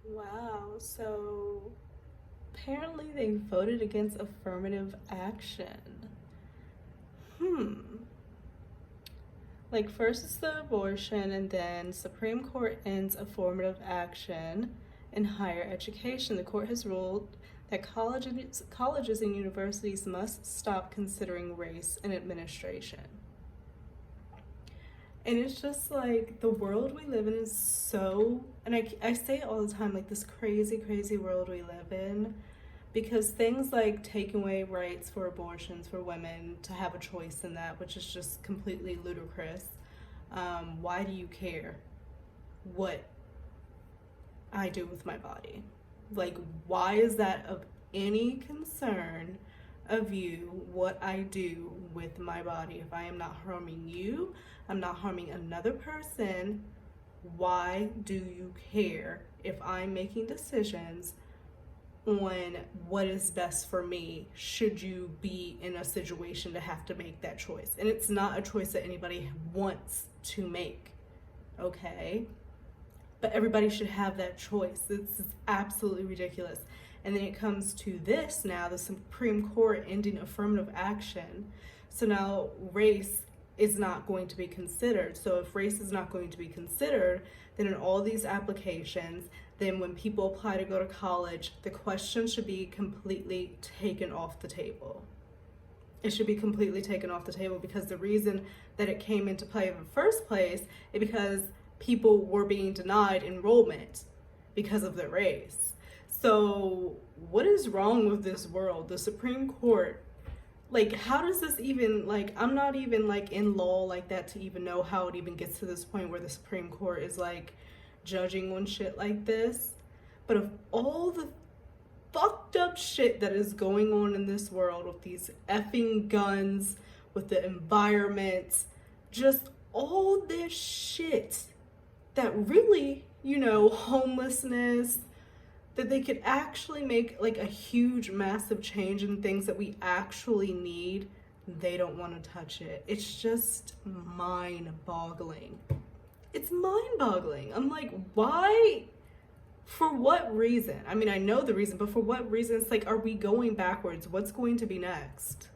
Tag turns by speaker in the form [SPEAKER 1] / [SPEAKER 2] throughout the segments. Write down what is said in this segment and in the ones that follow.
[SPEAKER 1] Wow, so apparently they voted against affirmative action. Hmm. Like, first it's the abortion, and then Supreme Court ends affirmative action in higher education. The court has ruled that colleges and universities must stop considering race in administration. And it's just like the world we live in is so, and I say it all the time, like this crazy, crazy world we live in, because things like taking away rights for abortions for women to have a choice in that, which is just completely ludicrous. Why do you care what I do with my body? Like, why is that of any concern of you what I do with my body? If I am not harming you, I'm not harming another person, why do you care if I'm making decisions on what is best for me should you be in a situation to have to make that choice? And it's not a choice that anybody wants to make, okay? But everybody should have that choice. This is absolutely ridiculous. And then it comes to this now, the Supreme Court ending affirmative action. So now race is not going to be considered. So if race is not going to be considered, then in all these applications, then when people apply to go to college, the question should be completely taken off the table. It should be completely taken off the table, because the reason that it came into play in the first place is because people were being denied enrollment because of their race. So what is wrong with this world? The Supreme Court, like, how does this even, like, I'm not even like in law like that to even know how it even gets to this point where the Supreme Court is like judging on shit like this. But of all the fucked up shit that is going on in this world with these effing guns, with the environment, just all this shit that really, homelessness, that they could actually make like a huge, massive change in things that we actually need, they don't want to touch it. It's just mind boggling. It's mind boggling. I'm like, why? For what reason? I mean, I know the reason, but for what reason? It's like, are we going backwards? What's going to be next?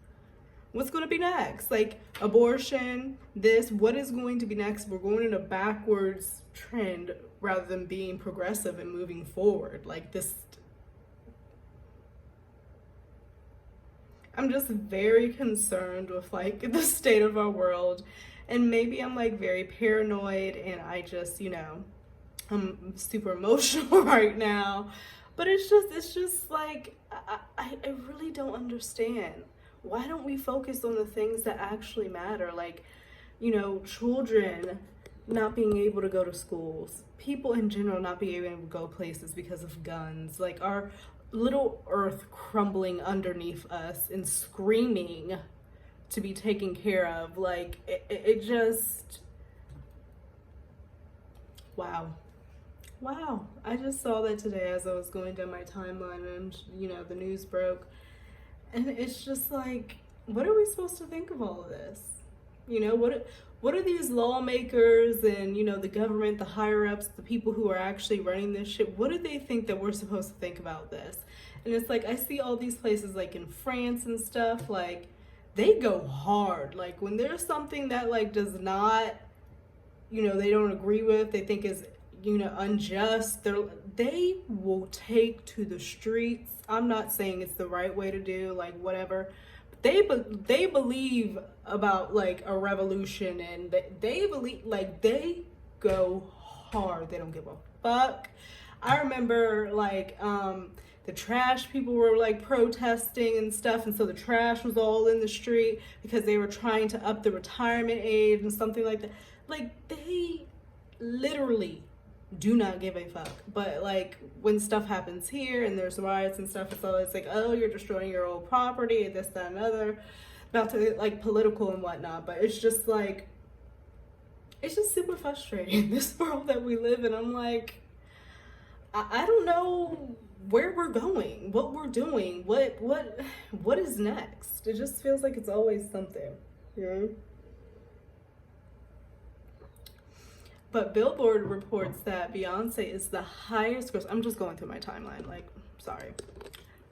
[SPEAKER 1] What's going to be next? Like abortion, this, what is going to be next? We're going in a backwards trend rather than being progressive and moving forward. Like this, I'm just very concerned with like the state of our world. And maybe I'm like very paranoid and I just, I'm super emotional right now. But it's just like, I really don't understand. Why don't we focus on the things that actually matter? Like, children not being able to go to schools, people in general not being able to go places because of guns, like our little earth crumbling underneath us and screaming to be taken care of. Like, it just, wow. Wow, I just saw that today as I was going down my timeline and, the news broke. And it's just like, what are we supposed to think of all of this? What are these lawmakers and, the government, the higher ups, the people who are actually running this shit, what do they think that we're supposed to think about this? And it's like, I see all these places like in France and stuff, like, they go hard. Like, when there's something that, like, does not, they don't agree with, they think is, unjust, they will take to the streets. I'm not saying it's the right way to do, like, whatever. They believe about like a revolution, and they believe, like, they go hard. They don't give a fuck. I remember like the trash people were like protesting and stuff, and so the trash was all in the street because they were trying to up the retirement age and something like that. Like, they literally do not give a fuck. But like when stuff happens here and there's riots and stuff, it's always like, oh, you're destroying your old property and this, that, and other. Not to get like political and whatnot, but it's just like, it's just super frustrating, this world that we live in. I'm like, I don't know where we're going, what we're doing, what is next. It just feels like it's always something, you know? But Billboard reports that Beyonce is the highest gross. I'm just going through my timeline, like, sorry.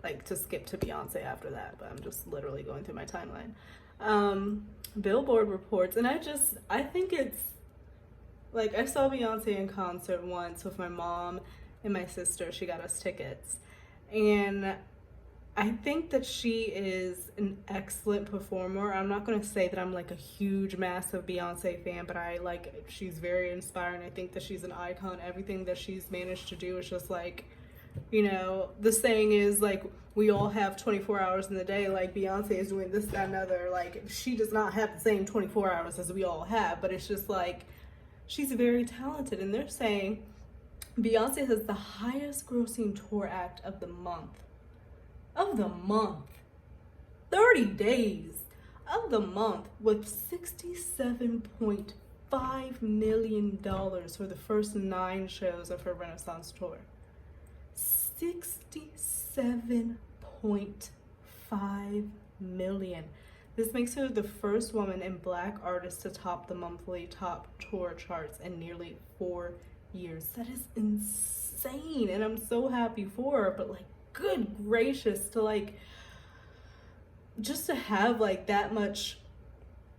[SPEAKER 1] Like, to skip to Beyonce after that, but I'm just literally going through my timeline. Billboard reports, and I think it's, like, I saw Beyonce in concert once with my mom and my sister. She got us tickets. And I think that she is an excellent performer. I'm not going to say that I'm like a huge, massive Beyonce fan, but she's very inspiring. I think that she's an icon. Everything that she's managed to do is just like, you know, the saying is like, we all have 24 hours in the day. Like, Beyonce is doing this, that, and other. Like, she does not have the same 24 hours as we all have, but it's just like, she's very talented. And they're saying Beyonce has the highest grossing tour act of the month. 30 days of the month, with $67.5 million for the first 9 shows of her Renaissance tour. $67.5 million. This makes her the first woman and Black artist to top the monthly top tour charts in nearly 4 years. That is insane, and I'm so happy for her. But like, good gracious, to like, just to have like that much,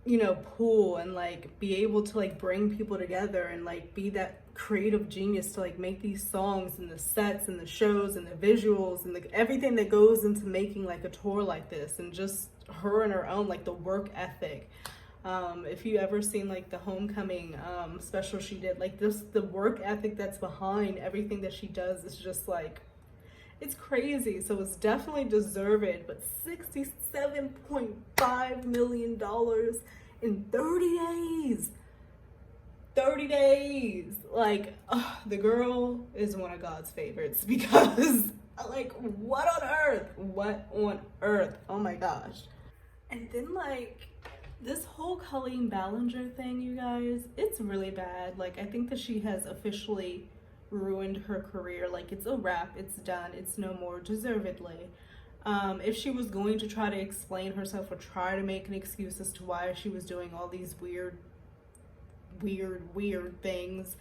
[SPEAKER 1] you know, pull, and like be able to like bring people together and like be that creative genius to like make these songs and the sets and the shows and the visuals and everything that goes into making like a tour like this, and just her and her own, like the work ethic. If you ever seen like the Homecoming special she did, like the work ethic that's behind everything that she does is just like, it's crazy. So it's definitely deserved, but $67.5 million in 30 days. 30 days. Like, the girl is one of God's favorites, because like, what on earth? What on earth? Oh my gosh. And then like, this whole Colleen Ballinger thing, you guys, it's really bad. Like, I think that she has officially ruined her career. Like, it's a wrap, it's done, it's no more, deservedly. If she was going to try to explain herself or try to make an excuse as to why she was doing all these weird things,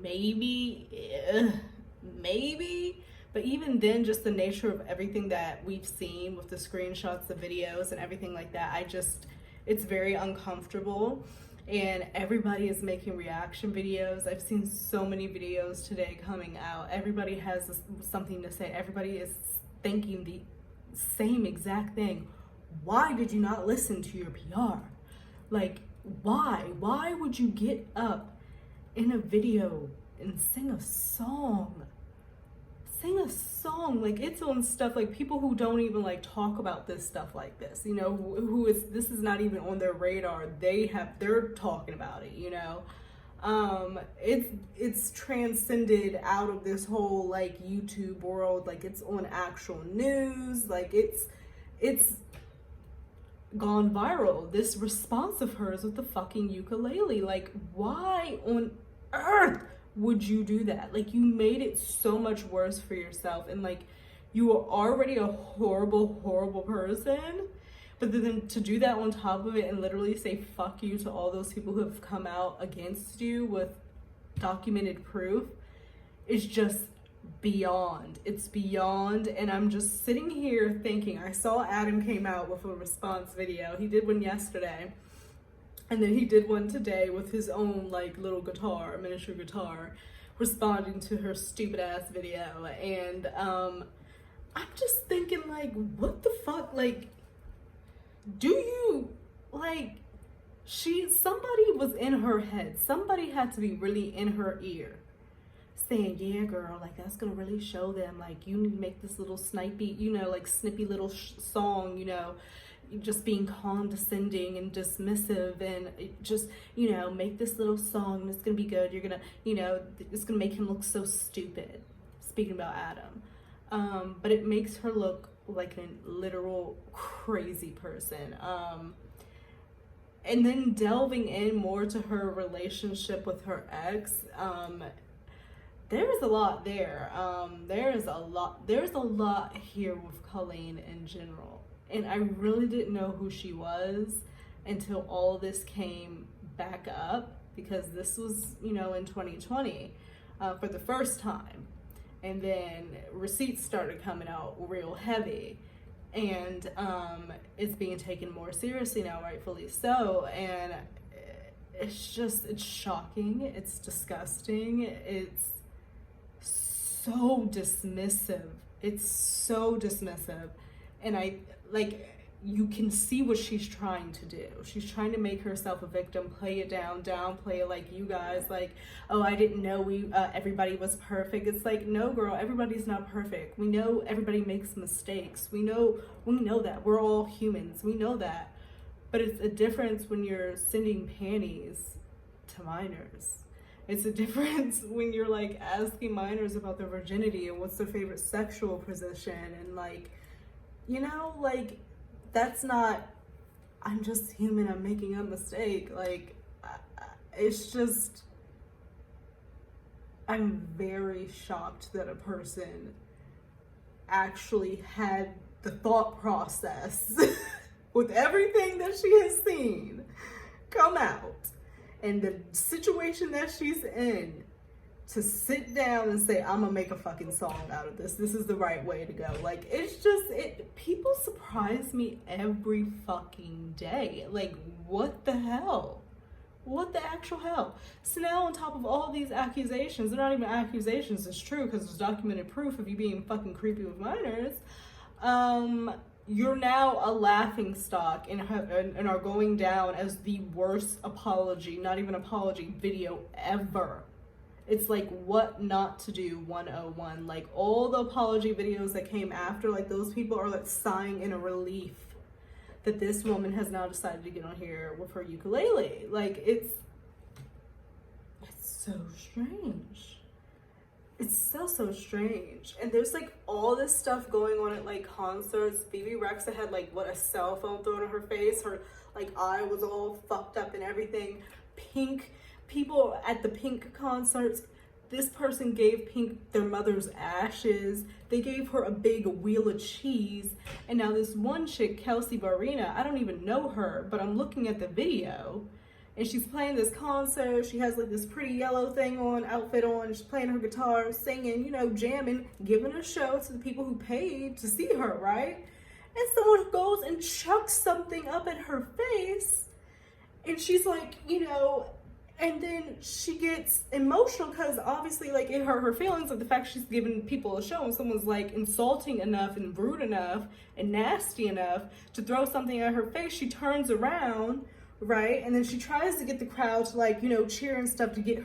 [SPEAKER 1] maybe, but even then, just the nature of everything that we've seen with the screenshots, the videos, and everything like that, it's very uncomfortable. And everybody is making reaction videos. I've seen so many videos today coming out. Everybody has something to say. Everybody is thinking the same exact thing. Why did you not listen to your PR? Like, why? Why would you get up in a video and sing a song? Like, it's on stuff like people who don't even like talk about this stuff like this, you know, this is not even on their radar. They're talking about it, you know. It's transcended out of this whole like YouTube world. Like, it's on actual news. Like, it's gone viral, this response of hers with the fucking ukulele. Like, why on earth would you do that? Like, you made it so much worse for yourself, and like, you were already a horrible person, but then to do that on top of it and literally say fuck you to all those people who have come out against you with documented proof is just beyond. It's beyond. And I'm just sitting here thinking, I saw Adam came out with a response video. He did one yesterday, and then he did one today with his own like little guitar, miniature guitar, responding to her stupid ass video. And I'm just thinking, like, what the fuck? Like, do you, like, somebody was in her head. Somebody had to be really in her ear saying, yeah, girl, like, that's gonna really show them, like, you need to make this little snipey, you know, like, snippy little song, you know, just being condescending and dismissive, and just, you know, make this little song and it's gonna be good. You're gonna, you know, it's gonna make him look so stupid. Speaking about Adam. But it makes her look like a literal crazy person. And then delving in more to her relationship with her ex, there's a lot there. There's a lot here with Colleen in general. And I really didn't know who she was until all this came back up. because this was, you know, in 2020 for the first time. And then receipts started coming out real heavy. And it's being taken more seriously now, rightfully so. And it's shocking. It's disgusting. It's so dismissive. It's so dismissive. And you can see what she's trying to do. She's trying to make herself a victim, play it down, downplay it, like, you guys, like, oh, I didn't know everybody was perfect. It's like, no, girl, everybody's not perfect. We know everybody makes mistakes. We know that. We're all humans. We know that. But it's a difference when you're sending panties to minors. It's a difference when you're, like, asking minors about their virginity and what's their favorite sexual position, and, like, you know, like, that's not, I'm just human, I'm making a mistake. Like, it's just, I'm very shocked that a person actually had the thought process with everything that she has seen come out and the situation that she's in, to sit down and say, I'm gonna make a fucking song out of this. This is the right way to go. Like, it's just, people surprise me every fucking day. Like, what the hell? What the actual hell? So now, on top of all these accusations, they're not even accusations, it's true, because there's documented proof of you being fucking creepy with minors. You're now a laughing stock and are going down as the worst apology, not even apology, video ever. It's like what not to do 101. Like, all the apology videos that came after, like, those people are like sighing in a relief that this woman has now decided to get on here with her ukulele. Like, it's so strange. It's so strange. And there's like all this stuff going on at like concerts. Phoebe Rexa had like a cell phone thrown in her face. Her like eye was all fucked up and everything. Pink people at the Pink concerts, this person gave Pink their mother's ashes. They gave her a big wheel of cheese. And now this one chick, Kelsey Ballinger, I don't even know her, but I'm looking at the video and she's playing this concert. She has like this pretty yellow outfit on. She's playing her guitar, singing, you know, jamming, giving a show to the people who paid to see her, right? And someone goes and chucks something up at her face and she's like, you know, and then she gets emotional because obviously, like, it hurt her feelings of the fact she's giving people a show and someone's, like, insulting enough and rude enough and nasty enough to throw something at her face. She turns around, right? And then she tries to get the crowd to, like, you know, cheer and stuff to get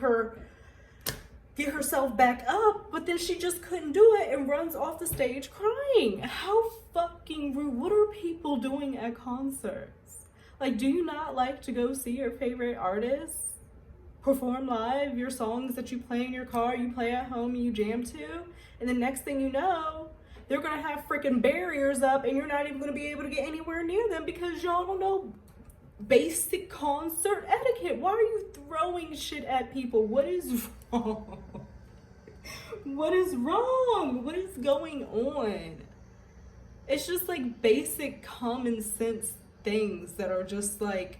[SPEAKER 1] herself back up, but then she just couldn't do it and runs off the stage crying. How fucking rude. What are people doing at concerts? Like, do you not like to go see your favorite artists perform live, your songs that you play in your car, you play at home, you jam to, and the next thing you know, they're gonna have freaking barriers up and you're not even gonna be able to get anywhere near them because y'all don't know basic concert etiquette? Why are you throwing shit at people? What is wrong? What is wrong? What is going on? It's just like basic common sense things that are just like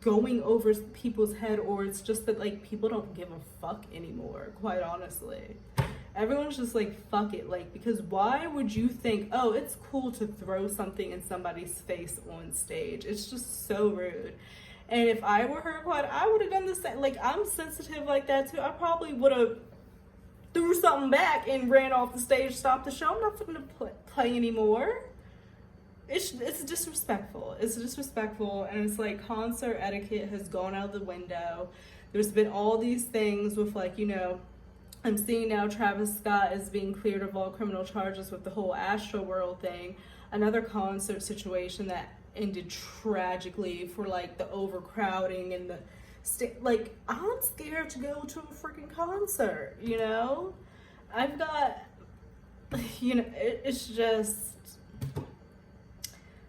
[SPEAKER 1] going over people's head, or it's just that like people don't give a fuck anymore, quite honestly. Everyone's just like, fuck it, like, because why would you think, oh, it's cool to throw something in somebody's face on stage? It's just so rude. And if I were her, I would have done the same. Like, I'm sensitive like that too. I probably would have threw something back and ran off the stage, stopped the show. I'm not going to play anymore. It's disrespectful. It's disrespectful, and it's like concert etiquette has gone out the window. There's been all these things with, like, you know, I'm seeing now Travis Scott is being cleared of all criminal charges with the whole Astroworld thing. Another concert situation that ended tragically for like the overcrowding and like, I'm scared to go to a freaking concert, you know? I've got, you know, it's just,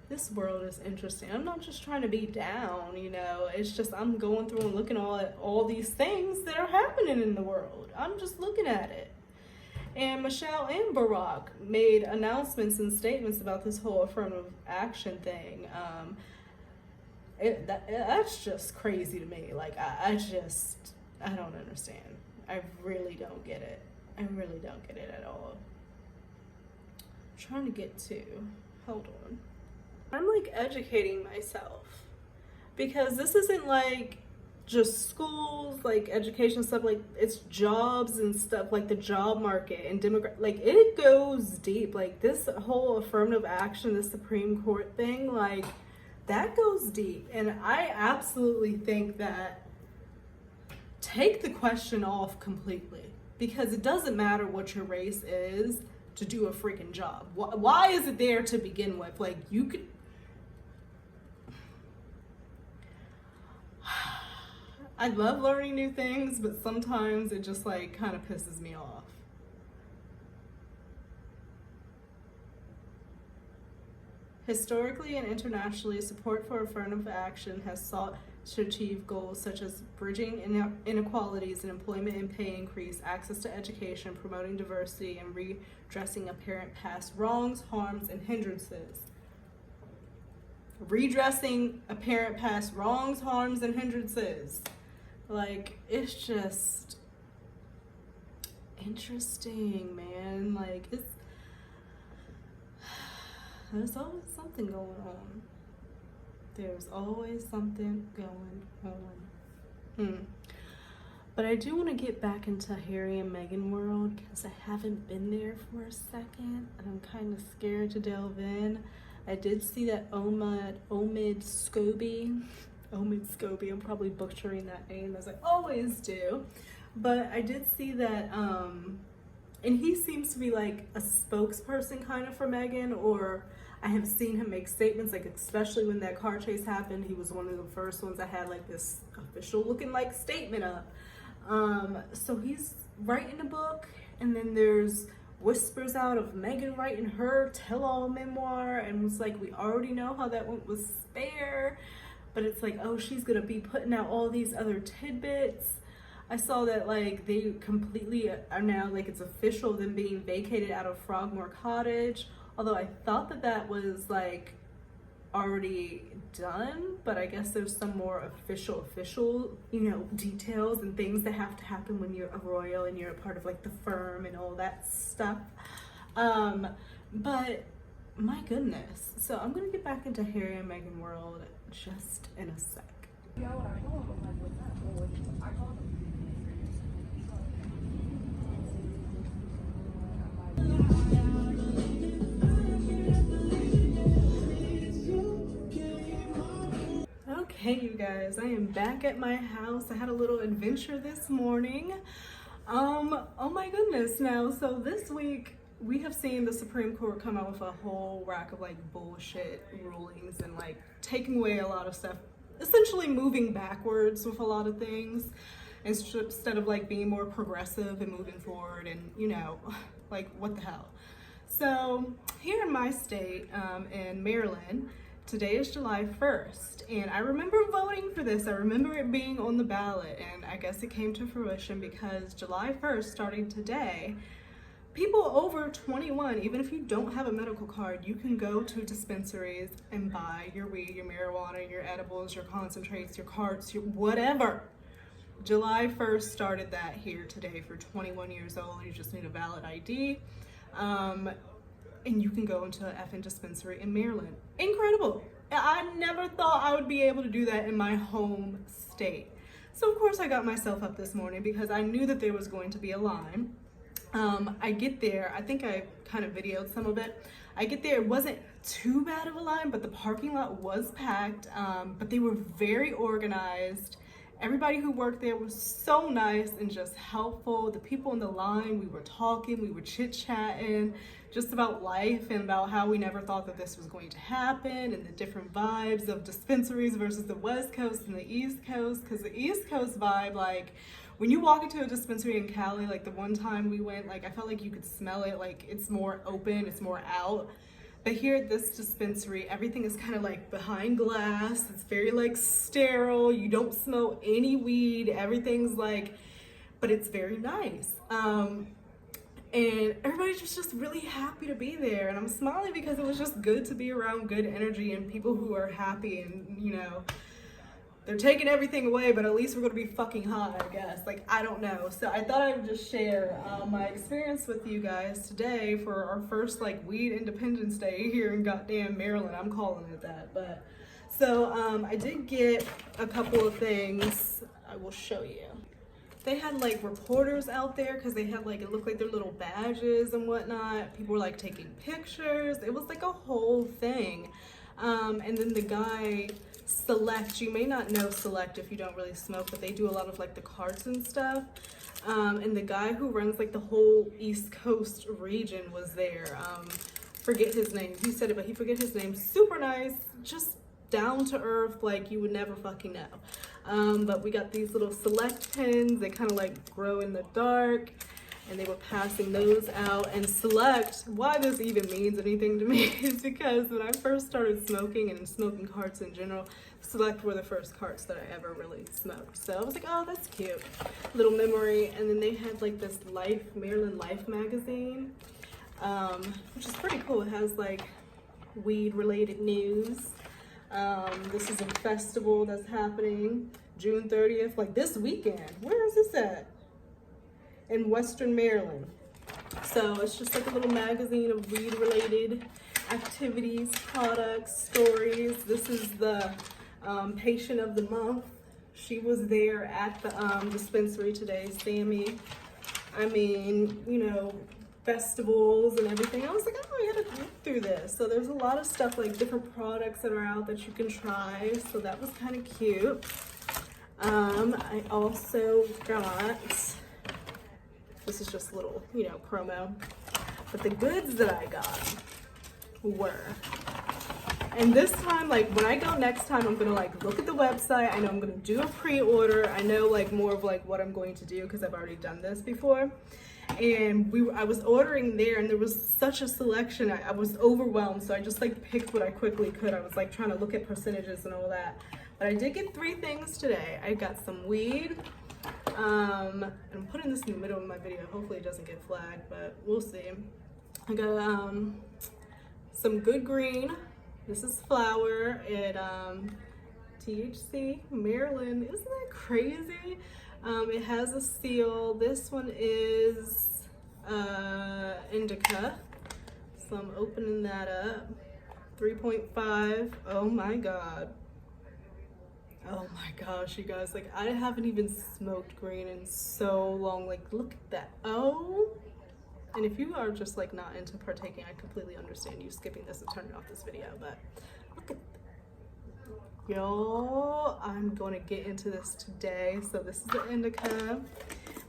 [SPEAKER 1] this world is interesting. I'm not just trying to be down, you know. It's just I'm going through and looking at all these things that are happening in the world. I'm just looking at it. And Michelle and Barack made announcements and statements about this whole affirmative action thing. That's just crazy to me. Like, I don't understand. I really don't get it. I really don't get it at all. I'm trying to get to, hold on. I'm like educating myself because this isn't like just schools, like education stuff, like it's jobs and stuff, like the job market and like it goes deep. Like this whole affirmative action, the Supreme Court thing, like that goes deep. And I absolutely think that take the question off completely, because it doesn't matter what your race is to do a freaking job. Why is it there to begin with? Like you could, I love learning new things, but sometimes it just like kind of pisses me off. Historically and internationally, support for affirmative action has sought to achieve goals such as bridging inequalities in employment and pay increase, access to education, promoting diversity, and redressing apparent past wrongs, harms, and hindrances. Redressing apparent past wrongs, harms, and hindrances. Like, it's just interesting, man. Like, there's always something going on. There's always something going on. But I do want to get back into Harry and Meghan world because I haven't been there for a second and I'm kind of scared to delve in. I did see that Omid Scobie, I'm probably butchering that name as I always do, but I did see that, and he seems to be like a spokesperson kind of for Meghan, or I have seen him make statements, like especially when that car chase happened, he was one of the first ones that had like this official looking like statement up. So he's writing a book, and then there's whispers out of Meghan writing her tell-all memoir, and it's like we already know how that went with Spare, but it's like, oh, she's gonna be putting out all these other tidbits. I saw that like they completely are now, like it's official, them being vacated out of Frogmore Cottage, although I thought that that was like already done, but I guess there's some more official, you know, details and things that have to happen when you're a royal and you're a part of like the firm and all that stuff. But my goodness. So I'm gonna get back into Harry and Meghan world just in a sec. Okay, you guys, I am back at my house. I had a little adventure this morning. Oh my goodness. Now, so this week we have seen the Supreme Court come out with a whole rack of like bullshit rulings and like taking away a lot of stuff, essentially moving backwards with a lot of things instead of like being more progressive and moving forward, and you know, like what the hell. So here in my state, in Maryland, today is July 1st, and I remember voting for this. I remember it being on the ballot, and I guess it came to fruition because July 1st, starting today, people over 21, even if you don't have a medical card, you can go to dispensaries and buy your weed, your marijuana, your edibles, your concentrates, your carts, your whatever. July 1st started that here today for 21 years old. You just need a valid ID. And you can go into an effing dispensary in Maryland. Incredible. I never thought I would be able to do that in my home state. So of course I got myself up this morning because I knew that there was going to be a line. I get there, I think I kind of videoed some of it. I get there, it wasn't too bad of a line, but the parking lot was packed, but they were very organized. Everybody who worked there was so nice and just helpful. The people in the line, we were talking, we were chit-chatting just about life and about how we never thought that this was going to happen, and the different vibes of dispensaries versus the West Coast and the East Coast. Because the East Coast vibe, like when you walk into a dispensary in Cali, like the one time we went, like I felt like you could smell it, like it's more open, it's more out. But here at this dispensary, everything is kind of like behind glass. It's very like sterile. You don't smell any weed. Everything's like, but it's very nice. And everybody's just really happy to be there. And I'm smiling because it was just good to be around good energy and people who are happy and, you know, they're taking everything away, but at least we're gonna be fucking high, I guess. Like, I don't know. So I thought I would just share my experience with you guys today for our first like weed Independence Day here in goddamn Maryland. I'm calling it that. But so I did get a couple of things. I will show you. They had like reporters out there because they had like, it looked like their little badges and whatnot. People were like taking pictures. It was like a whole thing. And then the guy Select, you may not know Select if you don't really smoke, but they do a lot of like the carts and stuff. And the guy who runs like the whole East Coast region was there. Forget his name. He said it, but he forget his name. Super nice, just down to earth, like you would never fucking know. But we got these little Select pens. They kind of like grow in the dark. And they were passing those out. And Select, why this even means anything to me is because when I first started smoking and smoking carts in general, Select were the first carts that I ever really smoked. So I was like, oh, that's cute. Little memory. And then they had like this Maryland Life magazine, which is pretty cool. It has like weed related news. This is a festival that's happening June 30th, like this weekend. Where is this at? In Western Maryland. So it's just like a little magazine of weed related activities, products, stories. This is the patient of the month. She was there at the dispensary today, Sammy. I mean, you know, festivals and everything. I was like, oh, I gotta look through this. So there's a lot of stuff, like different products that are out that you can try. So that was kind of cute. I also got, this is just a little, you know, promo. But the goods that I got were, and this time, like when I go next time, I'm gonna like look at the website. I know I'm gonna do a pre-order. I know like more of like what I'm going to do because I've already done this before. And I was ordering there and there was such a selection. I was overwhelmed. So I just like picked what I quickly could. I was like trying to look at percentages and all that. But I did get 3 things today. I got some weed. And I'm putting this in the middle of my video. Hopefully it doesn't get flagged, but we'll see. I got some good green. This is flower at THC Maryland. Isn't that crazy? It has a seal. This one is indica. So I'm opening that up. 3.5. Oh my god. Oh my gosh, you guys, like I haven't even smoked green in so long. Like look at that. Oh, and if you are just like not into partaking, I completely understand you skipping this and turning off this video, but look at y'all. I'm going to get into this today. So this is the indica,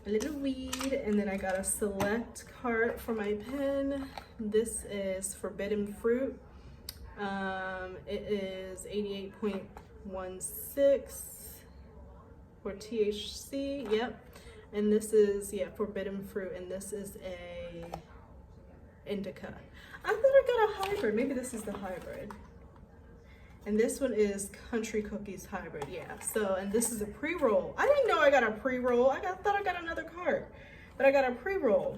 [SPEAKER 1] a little weed, and then I got a Select cart for my pen. This is forbidden fruit. It is 88.16 for THC, yep. And this is, yeah, forbidden fruit, and this is a indica. I thought I got a hybrid. Maybe this is the hybrid. And this one is Country Cookies hybrid, yeah. So, and this is a pre-roll. I didn't know I got a pre-roll. Thought I got another cart, but I got a pre-roll.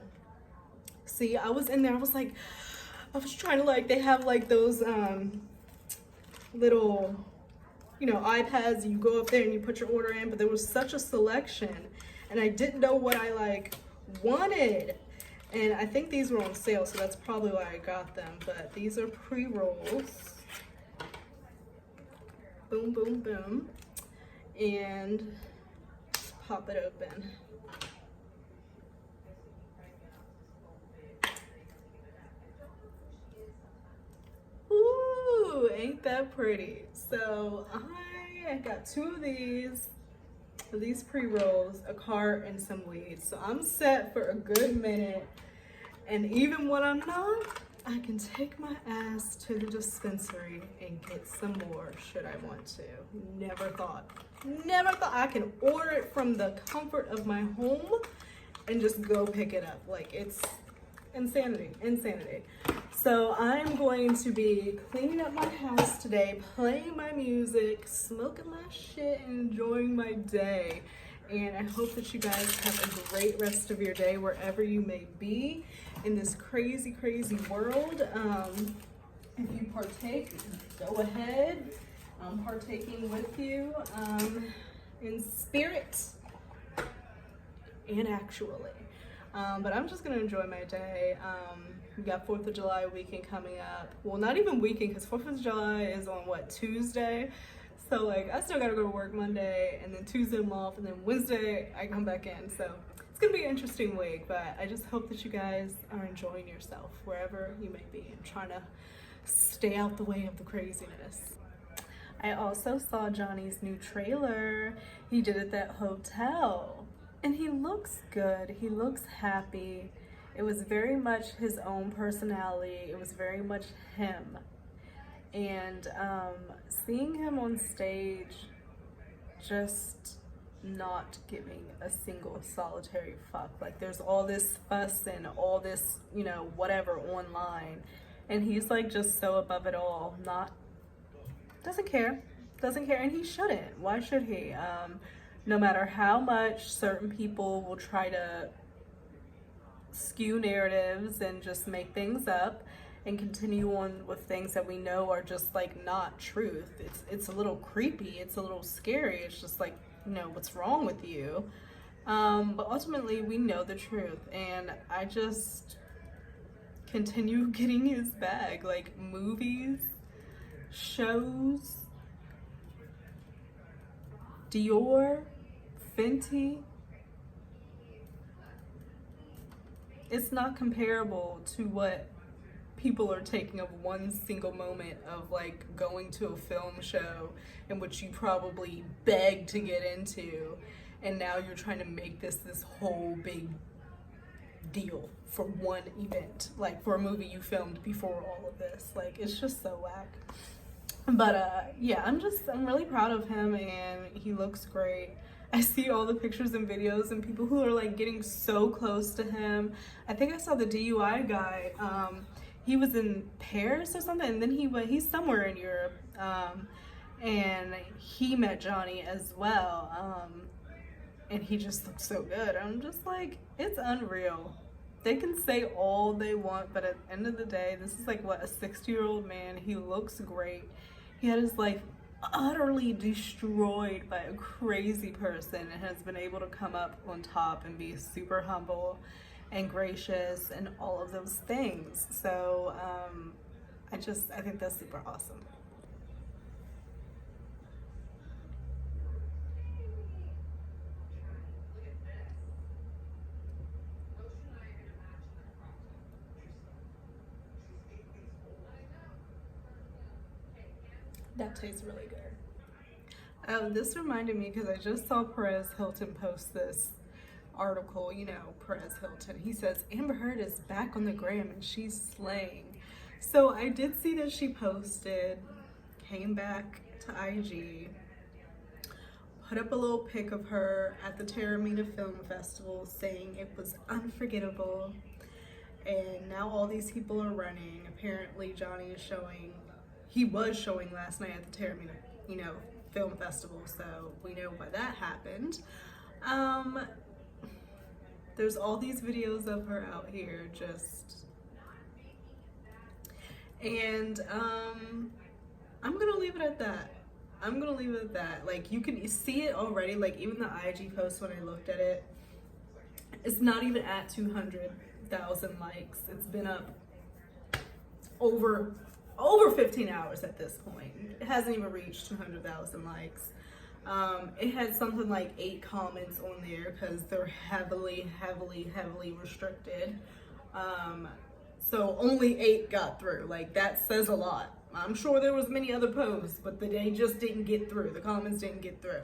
[SPEAKER 1] See, I was in there, I was like, I was trying to like, they have like those little, you know, iPads, and you go up there and you put your order in, but there was such a selection and I didn't know what I like wanted. And I think these were on sale, so that's probably why I got them. But these are pre-rolls. Boom, boom, boom. And pop it open. Ooh, ain't that pretty? So I got 2 of these pre-rolls, a cart, and some weed. So I'm set for a good minute. And even when I'm not, I can take my ass to the dispensary and get some more should I want to. Never thought I can order it from the comfort of my home and just go pick it up. Like, it's insanity. So I'm going to be cleaning up my house today, playing my music, smoking my shit, and enjoying my day. And I hope that you guys have a great rest of your day wherever you may be in this crazy, crazy world. If you partake, go ahead. I'm partaking with you in spirit and actually. But I'm just gonna enjoy my day. We got 4th of July weekend coming up. Well, not even weekend, because 4th of July is on what, Tuesday? So like, I still gotta go to work Monday, and then Tuesday I'm off, and then Wednesday I come back in. So it's gonna be an interesting week, but I just hope that you guys are enjoying yourself wherever you may be and trying to stay out the way of the craziness. I also saw Johnny's new trailer. He did it at that hotel. And he looks good, he looks happy. It was very much his own personality, it was very much him. And seeing him on stage, just not giving a single solitary fuck. Like there's all this fuss and all this, you know, whatever online. And he's like just so above it all, doesn't care, and he shouldn't. Why should he? No matter how much certain people will try to skew narratives and just make things up and continue on with things that we know are just like not truth. It's a little creepy, it's a little scary. It's just like, you know, what's wrong with you? But ultimately we know the truth, and I just continue getting his bag, like movies, shows, Dior, Fenty. It's not comparable to what people are taking of one single moment of like going to a film show in which you probably begged to get into, and now you're trying to make this whole big deal for one event, like for a movie you filmed before all of this. Like it's just so whack. But yeah, I'm really proud of him, and he looks great. I see all the pictures and videos and people who are like getting so close to him. I think I saw the DUI guy. He was in Paris or something, and then he's somewhere in Europe, and he met Johnny as well, and he just looks so good. I'm just like, it's unreal. They can say all they want, but at the end of the day, this is like, what, a 60-year-old man. He looks great. He had his life utterly destroyed by a crazy person and has been able to come up on top and be super humble and gracious and all of those things. So I think that's super awesome. That tastes really good. This reminded me, because I just saw Perez Hilton post this article. You know, Perez Hilton, he says Amber Heard is back on the gram and she's slaying. So I did see that she posted, came back to IG, put up a little pic of her at the Taramina Film Festival saying it was unforgettable, and now all these people are running. Apparently Johnny is showing, he was showing last night at the Taramina, you know, Film Festival, so we know why that happened. There's all these videos of her out here just, and I'm gonna leave it at that. Like, you can see it already, like even the IG post, when I looked at it, it's not even at 200,000 likes. It's been up over 15 hours at this point. It hasn't even reached 200,000 likes. It had something like 8 comments on there because they're heavily restricted. So only 8 got through. Like, that says a lot. I'm sure there was many other posts, but they just didn't get through. The comments didn't get through.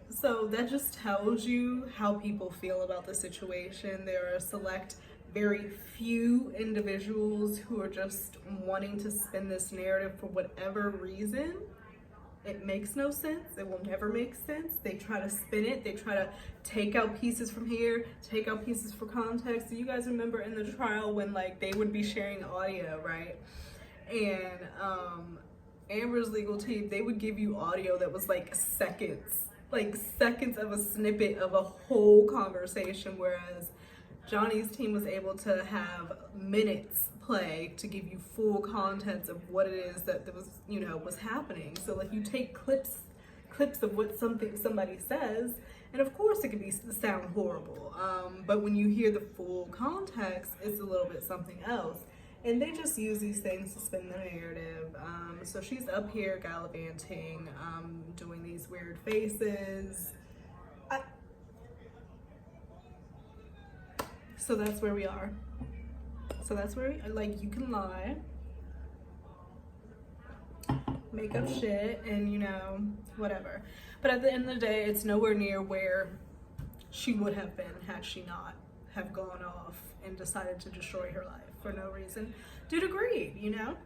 [SPEAKER 1] So that just tells you how people feel about the situation. There are select, very few individuals who are just wanting to spin this narrative for whatever reason. It makes no sense. It will never make sense. They try to spin it. They try to take out pieces from here, take out pieces for context. So you guys remember in the trial when like they would be sharing audio, right? And Amber's legal team, they would give you audio that was like seconds of a snippet of a whole conversation, whereas Johnny's team was able to have minutes play to give you full contents of what it is that was, you know, was happening. So like you take clips of what somebody says, and of course it could sound horrible, but when you hear the full context, it's a little bit something else. And they just use these things to spin the narrative. So she's up here gallivanting, doing these weird faces. So that's where we are. So that's where like, you can lie, make up shit, and you know, whatever. But at the end of the day, it's nowhere near where she would have been had she not have gone off and decided to destroy her life for no reason due to greed, you know?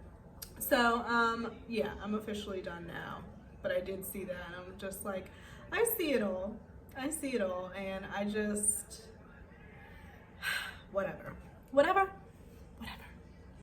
[SPEAKER 1] So, yeah, I'm officially done now. But I did see that, and I'm just like, I see it all. I see it all, and I just, whatever.